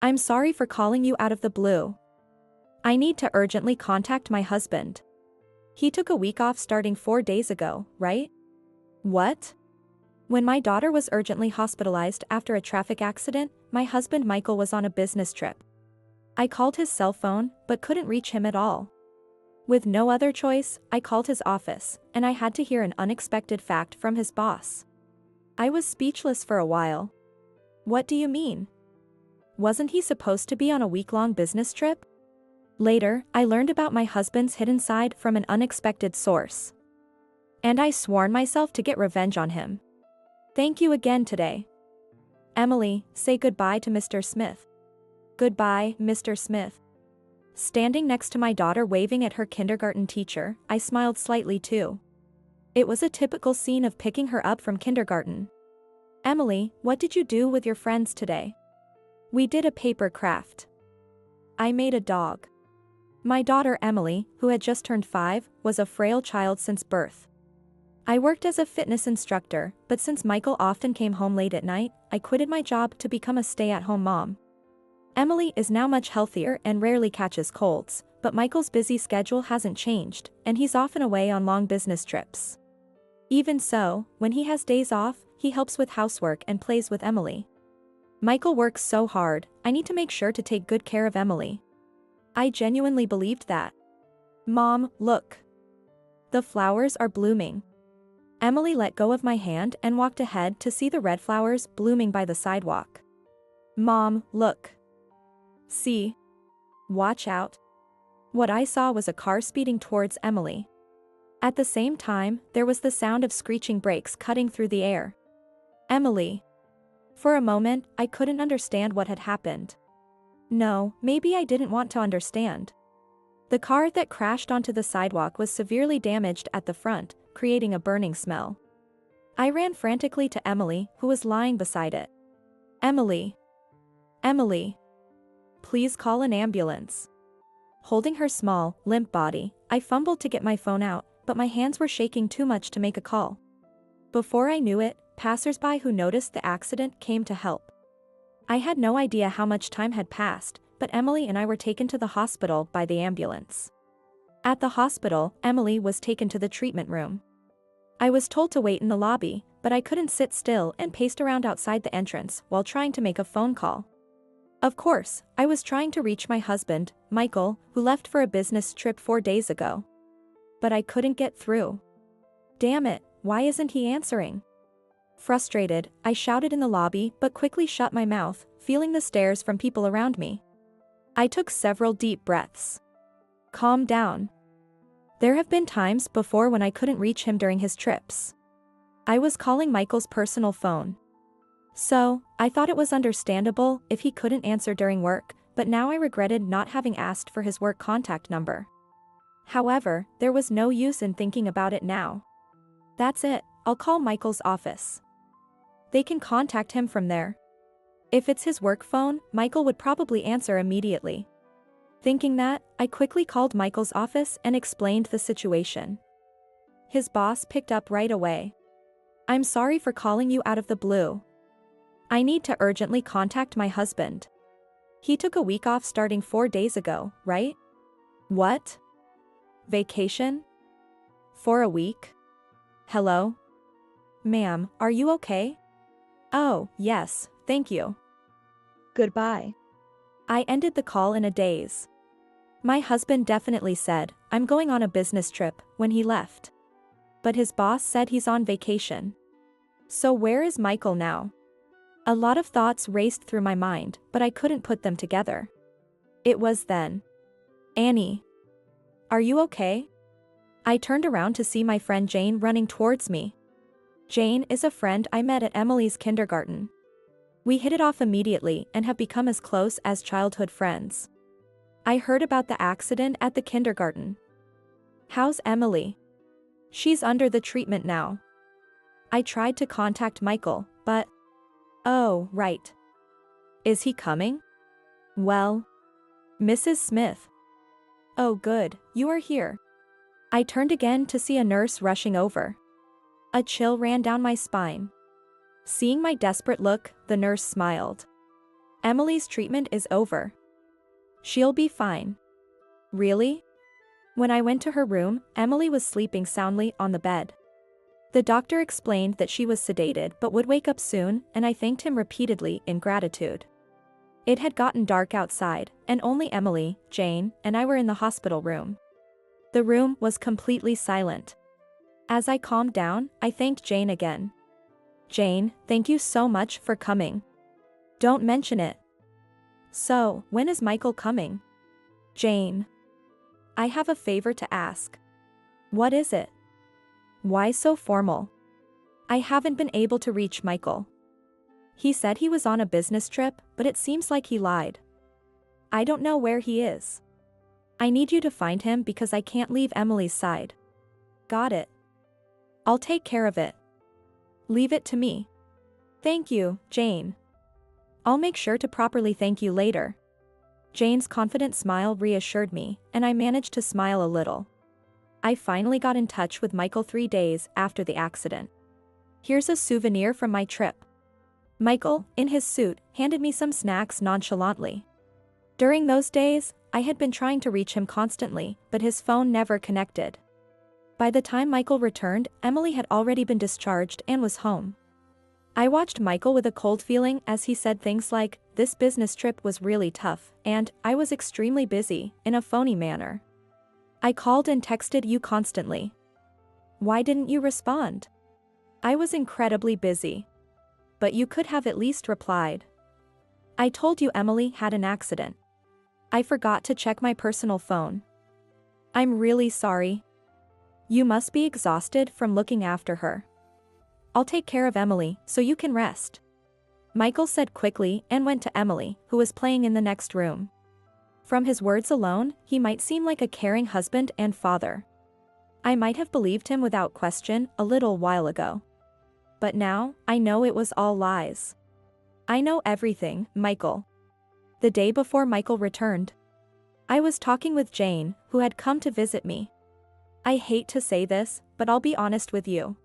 I'm sorry for calling you out of the blue. I need to urgently contact my husband. He took a week off starting 4 days ago, right? What? When my daughter was urgently hospitalized after a traffic accident, my husband Michael was on a business trip. I called his cell phone, but couldn't reach him at all. With no other choice, I called his office, and I had to hear an unexpected fact from his boss. I was speechless for a while. What do you mean? Wasn't he supposed to be on a week-long business trip? Later, I learned about my husband's hidden side from an unexpected source. And I sworn myself to get revenge on him. Thank you again today. Emily, say goodbye to Mr. Smith. Goodbye, Mr. Smith. Standing next to my daughter waving at her kindergarten teacher, I smiled slightly too. It was a typical scene of picking her up from kindergarten. Emily, what did you do with your friends today? We did a paper craft. I made a dog. My daughter Emily, who had just turned 5, was a frail child since birth. I worked as a fitness instructor, but since Michael often came home late at night, I quitted my job to become a stay-at-home mom. Emily is now much healthier and rarely catches colds, but Michael's busy schedule hasn't changed, and he's often away on long business trips. Even so, when he has days off, he helps with housework and plays with Emily. Michael works so hard, I need to make sure to take good care of Emily. I genuinely believed that. Mom, look. The flowers are blooming. Emily let go of my hand and walked ahead to see the red flowers blooming by the sidewalk. Mom, look. See? Watch out. What I saw was a car speeding towards Emily. At the same time, there was the sound of screeching brakes cutting through the air. Emily. For a moment, I couldn't understand what had happened. No, maybe I didn't want to understand. The car that crashed onto the sidewalk was severely damaged at the front, creating a burning smell. I ran frantically to Emily, who was lying beside it. Emily. Emily. Please call an ambulance. Holding her small, limp body, I fumbled to get my phone out, but my hands were shaking too much to make a call. Before I knew it, passers-by who noticed the accident came to help. I had no idea how much time had passed, but Emily and I were taken to the hospital by the ambulance. At the hospital, Emily was taken to the treatment room. I was told to wait in the lobby, but I couldn't sit still and paced around outside the entrance while trying to make a phone call. Of course, I was trying to reach my husband, Michael, who left for a business trip 4 days ago. But I couldn't get through. Damn it, why isn't he answering? Frustrated, I shouted in the lobby but quickly shut my mouth, feeling the stares from people around me. I took several deep breaths. Calm down. There have been times before when I couldn't reach him during his trips. I was calling Michael's personal phone. So, I thought it was understandable if he couldn't answer during work, but now I regretted not having asked for his work contact number. However, there was no use in thinking about it now. That's it, I'll call Michael's office. They can contact him from there. If it's his work phone, Michael would probably answer immediately. Thinking that, I quickly called Michael's office and explained the situation. His boss picked up right away. I'm sorry for calling you out of the blue. I need to urgently contact my husband. He took a week off starting 4 days ago, right? What? Vacation? For a week? Hello? Ma'am, are you okay? Oh, yes, thank you. Goodbye. I ended the call in a daze. My husband definitely said, I'm going on a business trip, when he left. But his boss said he's on vacation. So where is Michael now? A lot of thoughts raced through my mind, but I couldn't put them together. It was then. Annie. Are you okay? I turned around to see my friend Jane running towards me. Jane is a friend I met at Emily's kindergarten. We hit it off immediately and have become as close as childhood friends. I heard about the accident at the kindergarten. How's Emily? She's under the treatment now. I tried to contact Michael, but... Oh, right. Is he coming? Well... Mrs. Smith. Oh good, you are here. I turned again to see a nurse rushing over. A chill ran down my spine. Seeing my desperate look, the nurse smiled. Emily's treatment is over. She'll be fine. Really? When I went to her room, Emily was sleeping soundly on the bed. The doctor explained that she was sedated but would wake up soon, and I thanked him repeatedly in gratitude. It had gotten dark outside, and only Emily, Jane, and I were in the hospital room. The room was completely silent. As I calmed down, I thanked Jane again. "Jane, thank you so much for coming. Don't mention it." "So, when is Michael coming?" "Jane. I have a favor to ask." "What is it?" "Why so formal?" "I haven't been able to reach Michael. He said he was on a business trip, but it seems like he lied. I don't know where he is. I need you to find him because I can't leave Emily's side." "Got it. I'll take care of it. Leave it to me." "Thank you, Jane. I'll make sure to properly thank you later." Jane's confident smile reassured me, and I managed to smile a little. I finally got in touch with Michael 3 days after the accident. "Here's a souvenir from my trip." Michael, in his suit, handed me some snacks nonchalantly. During those days, I had been trying to reach him constantly, but his phone never connected. By the time Michael returned, Emily had already been discharged and was home. I watched Michael with a cold feeling as he said things like, "This business trip was really tough," and "I was extremely busy," in a phony manner. "I called and texted you constantly. Why didn't you respond?" "I was incredibly busy. But you could have at least replied. I told you Emily had an accident. I forgot to check my personal phone. I'm really sorry. You must be exhausted from looking after her. I'll take care of Emily so you can rest." Michael said quickly and went to Emily, who was playing in the next room. From his words alone, he might seem like a caring husband and father. I might have believed him without question a little while ago. But now, I know it was all lies. I know everything, Michael. The day before Michael returned, I was talking with Jane, who had come to visit me. I hate to say this, but I'll be honest with you.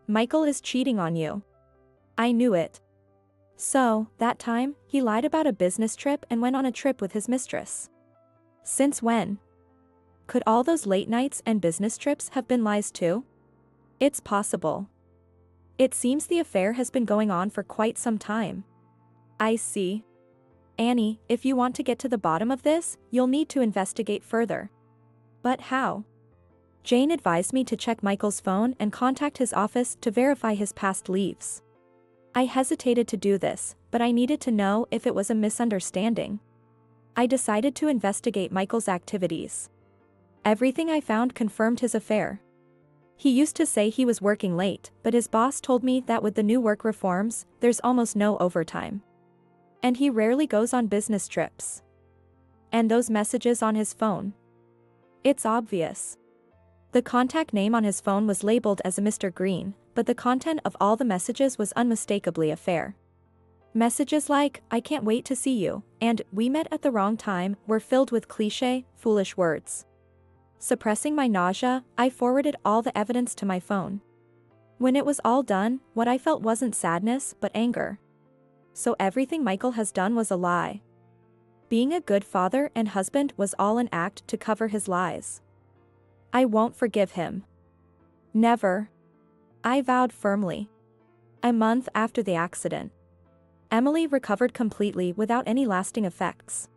Michael is cheating on you. I knew it. So, that time, he lied about a business trip and went on a trip with his mistress. Since when? Could all those late nights and business trips have been lies too? It's possible. It seems the affair has been going on for quite some time. I see. Annie, if you want to get to the bottom of this, you'll need to investigate further. But how? Jane advised me to check Michael's phone and contact his office to verify his past leaves. I hesitated to do this, but I needed to know if it was a misunderstanding. I decided to investigate Michael's activities. Everything I found confirmed his affair. He used to say he was working late, but his boss told me that with the new work reforms, there's almost no overtime. And he rarely goes on business trips. And those messages on his phone. It's obvious. The contact name on his phone was labeled as a Mr. Green, but the content of all the messages was unmistakably affair. Messages like, "I can't wait to see you," and "We met at the wrong time," were filled with cliché, foolish words. Suppressing my nausea, I forwarded all the evidence to my phone. When it was all done, what I felt wasn't sadness but anger. So everything Michael has done was a lie. Being a good father and husband was all an act to cover his lies. I won't forgive him. Never. I vowed firmly. A month after the accident, Emily recovered completely without any lasting effects.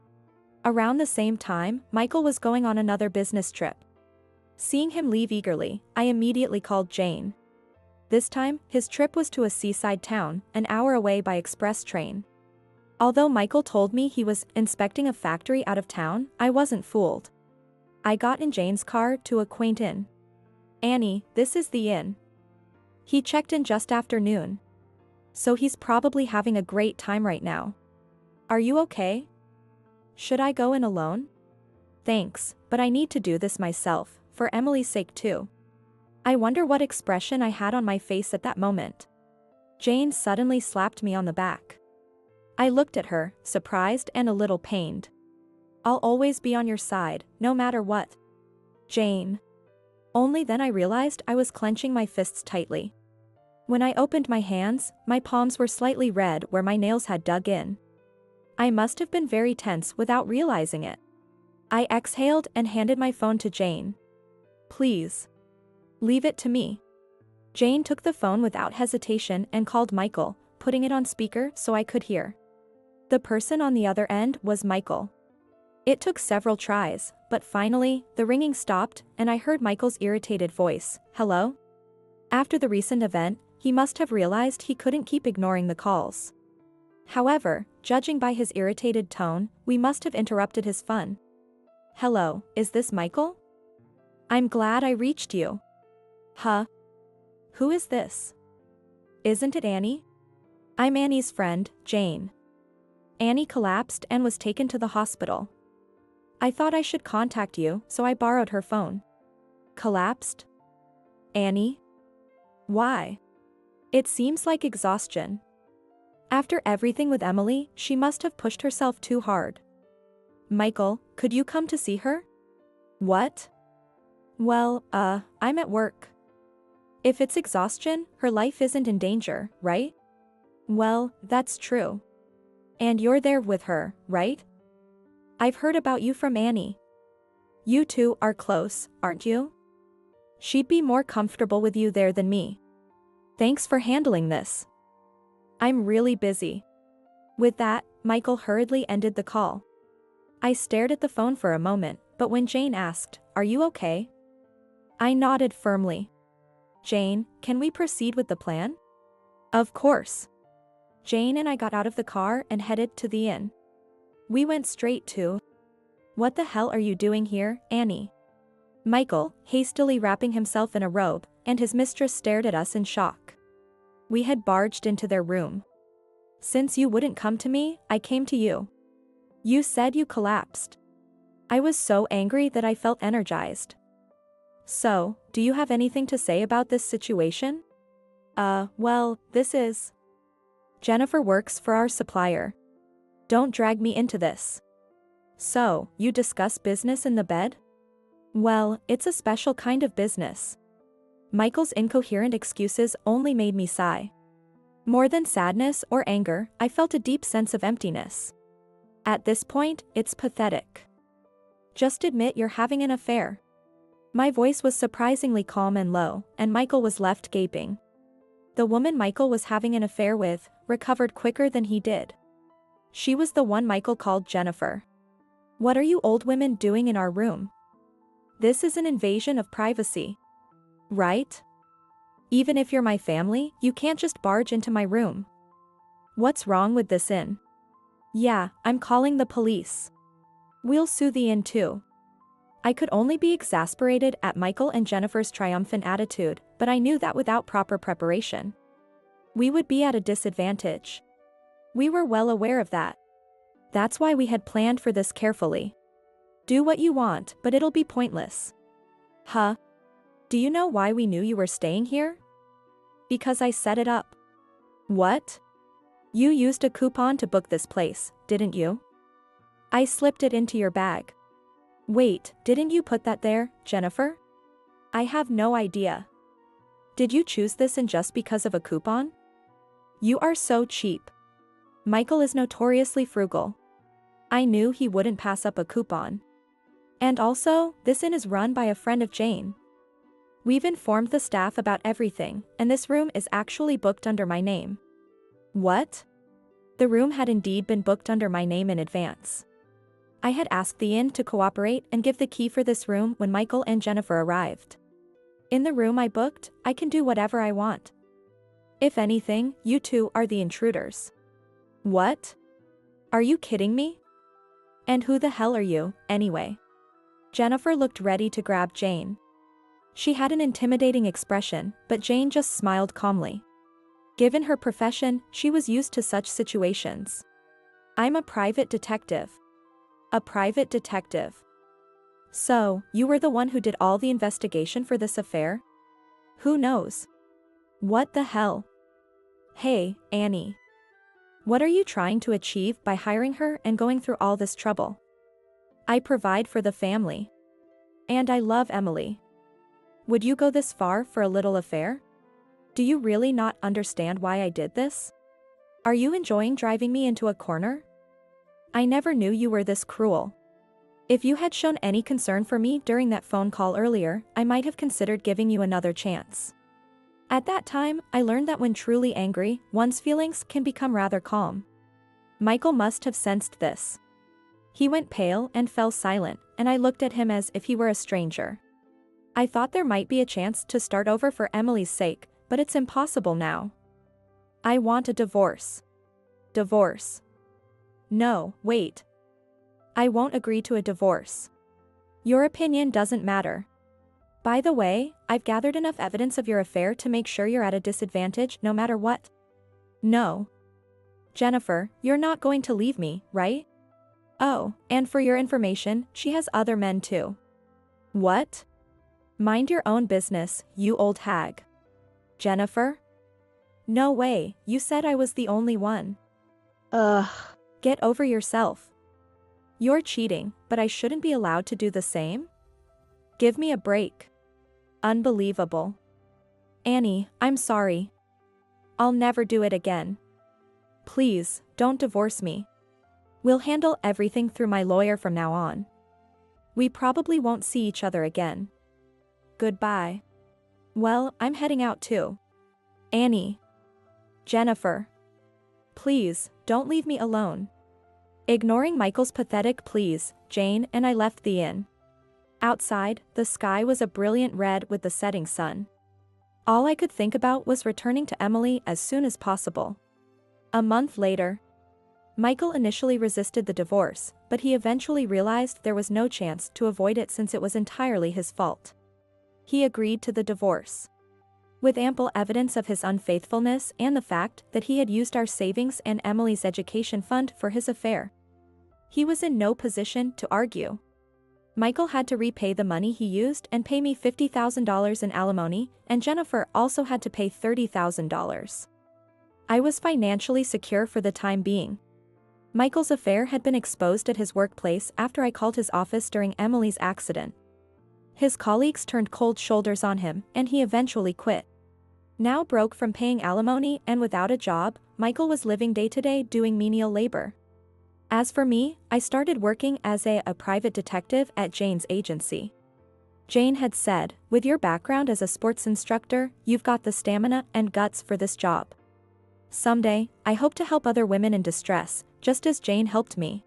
Around the same time, Michael was going on another business trip. Seeing him leave eagerly, I immediately called Jane. This time, his trip was to a seaside town, an hour away by express train. Although Michael told me he was inspecting a factory out of town, I wasn't fooled. I got in Jane's car to a quaint inn. "Annie, this is the inn." He checked in just after noon. So he's probably having a great time right now. "Are you okay? Should I go in alone?" "Thanks, but I need to do this myself, for Emily's sake too." I wonder what expression I had on my face at that moment. Jane suddenly slapped me on the back. I looked at her, surprised and a little pained. "I'll always be on your side, no matter what." "Jane." Only then I realized I was clenching my fists tightly. When I opened my hands, my palms were slightly red where my nails had dug in. I must have been very tense without realizing it. I exhaled and handed my phone to Jane. Please. Leave it to me. Jane took the phone without hesitation and called Michael, putting it on speaker so I could hear. The person on the other end was Michael. It took several tries, but finally, the ringing stopped and I heard Michael's irritated voice, "Hello?" After the recent event, he must have realized he couldn't keep ignoring the calls. However, judging by his irritated tone, we must have interrupted his fun. "Hello, is this Michael? I'm glad I reached you." "Huh? Who is this?" "Isn't it Annie?" "I'm Annie's friend, Jane." Annie collapsed and was taken to the hospital. I thought I should contact you, so I borrowed her phone. Collapsed? Annie? Why? It seems like exhaustion. After everything with Emily, she must have pushed herself too hard. Michael, could you come to see her? What? Well, I'm at work. If it's exhaustion, her life isn't in danger, right? Well, that's true. And you're there with her, right? I've heard about you from Annie. You two are close, aren't you? She'd be more comfortable with you there than me. Thanks for handling this. I'm really busy. With that, Michael hurriedly ended the call. I stared at the phone for a moment, but when Jane asked, "Are you okay?" I nodded firmly. "Jane, can we proceed with the plan?" "Of course." Jane and I got out of the car and headed to the inn. We went straight to, "What the hell are you doing here, Annie?" Michael, hastily wrapping himself in a robe, and his mistress stared at us in shock. We had barged into their room. "Since you wouldn't come to me, I came to you. You said you collapsed." I was so angry that I felt energized. "So, do you have anything to say about this situation?" Well, this is... Jennifer works for our supplier. Don't drag me into this." "So, you discuss business in the bed?" "Well, it's a special kind of business." Michael's incoherent excuses only made me sigh. More than sadness or anger, I felt a deep sense of emptiness. At this point, it's pathetic. Just admit you're having an affair. My voice was surprisingly calm and low, and Michael was left gaping. The woman Michael was having an affair with recovered quicker than he did. She was the one Michael called Jennifer. "What are you old women doing in our room? This is an invasion of privacy. Right? Even if you're my family, you can't just barge into my room. What's wrong with this inn?" "Yeah, I'm calling the police. We'll sue the inn too." I could only be exasperated at Michael and Jennifer's triumphant attitude, but I knew that without proper preparation, we would be at a disadvantage. We were well aware of that. That's why we had planned for this carefully. Do what you want, but it'll be pointless. Huh? Do you know why we knew you were staying here? Because I set it up. What? You used a coupon to book this place, didn't you? I slipped it into your bag. Wait, didn't you put that there, Jennifer? I have no idea. Did you choose this inn just because of a coupon? You are so cheap. Michael is notoriously frugal. I knew he wouldn't pass up a coupon. And also, this inn is run by a friend of Jane. We've informed the staff about everything, and this room is actually booked under my name. What? The room had indeed been booked under my name in advance. I had asked the inn to cooperate and give the key for this room when Michael and Jennifer arrived. In the room I booked, I can do whatever I want. If anything, you two are the intruders. What? Are you kidding me? And who the hell are you, anyway? Jennifer looked ready to grab Jane. She had an intimidating expression, but Jane just smiled calmly. Given her profession, she was used to such situations. I'm a private detective. A private detective. So, you were the one who did all the investigation for this affair? Who knows? What the hell? Hey, Annie. What are you trying to achieve by hiring her and going through all this trouble? I provide for the family. And I love Emily. Would you go this far for a little affair? Do you really not understand why I did this? Are you enjoying driving me into a corner? I never knew you were this cruel. If you had shown any concern for me during that phone call earlier, I might have considered giving you another chance. At that time, I learned that when truly angry, one's feelings can become rather calm. Michael must have sensed this. He went pale and fell silent, and I looked at him as if he were a stranger. I thought there might be a chance to start over for Emily's sake, but it's impossible now. I want a divorce. Divorce. No, wait. I won't agree to a divorce. Your opinion doesn't matter. By the way, I've gathered enough evidence of your affair to make sure you're at a disadvantage no matter what. No. Jennifer, you're not going to leave me, right? Oh, and for your information, she has other men too. What? Mind your own business, you old hag. Jennifer? No way, you said I was the only one. Ugh. Get over yourself. You're cheating, but I shouldn't be allowed to do the same? Give me a break. Unbelievable. Annie, I'm sorry. I'll never do it again. Please, don't divorce me. We'll handle everything through my lawyer from now on. We probably won't see each other again. Goodbye. Well, I'm heading out too. Annie. Jennifer. Please, don't leave me alone. Ignoring Michael's pathetic pleas, Jane and I left the inn. Outside, the sky was a brilliant red with the setting sun. All I could think about was returning to Emily as soon as possible. A month later, Michael initially resisted the divorce, but he eventually realized there was no chance to avoid it since it was entirely his fault. He agreed to the divorce. With ample evidence of his unfaithfulness and the fact that he had used our savings and Emily's education fund for his affair, he was in no position to argue. Michael had to repay the money he used and pay me $50,000 in alimony, and Jennifer also had to pay $30,000. I was financially secure for the time being. Michael's affair had been exposed at his workplace after I called his office during Emily's accident. His colleagues turned cold shoulders on him, and he eventually quit. Now broke from paying alimony and without a job, Michael was living day-to-day doing menial labor. As for me, I started working as a private detective at Jane's agency. Jane had said, with your background as a sports instructor, you've got the stamina and guts for this job. Someday, I hope to help other women in distress, just as Jane helped me.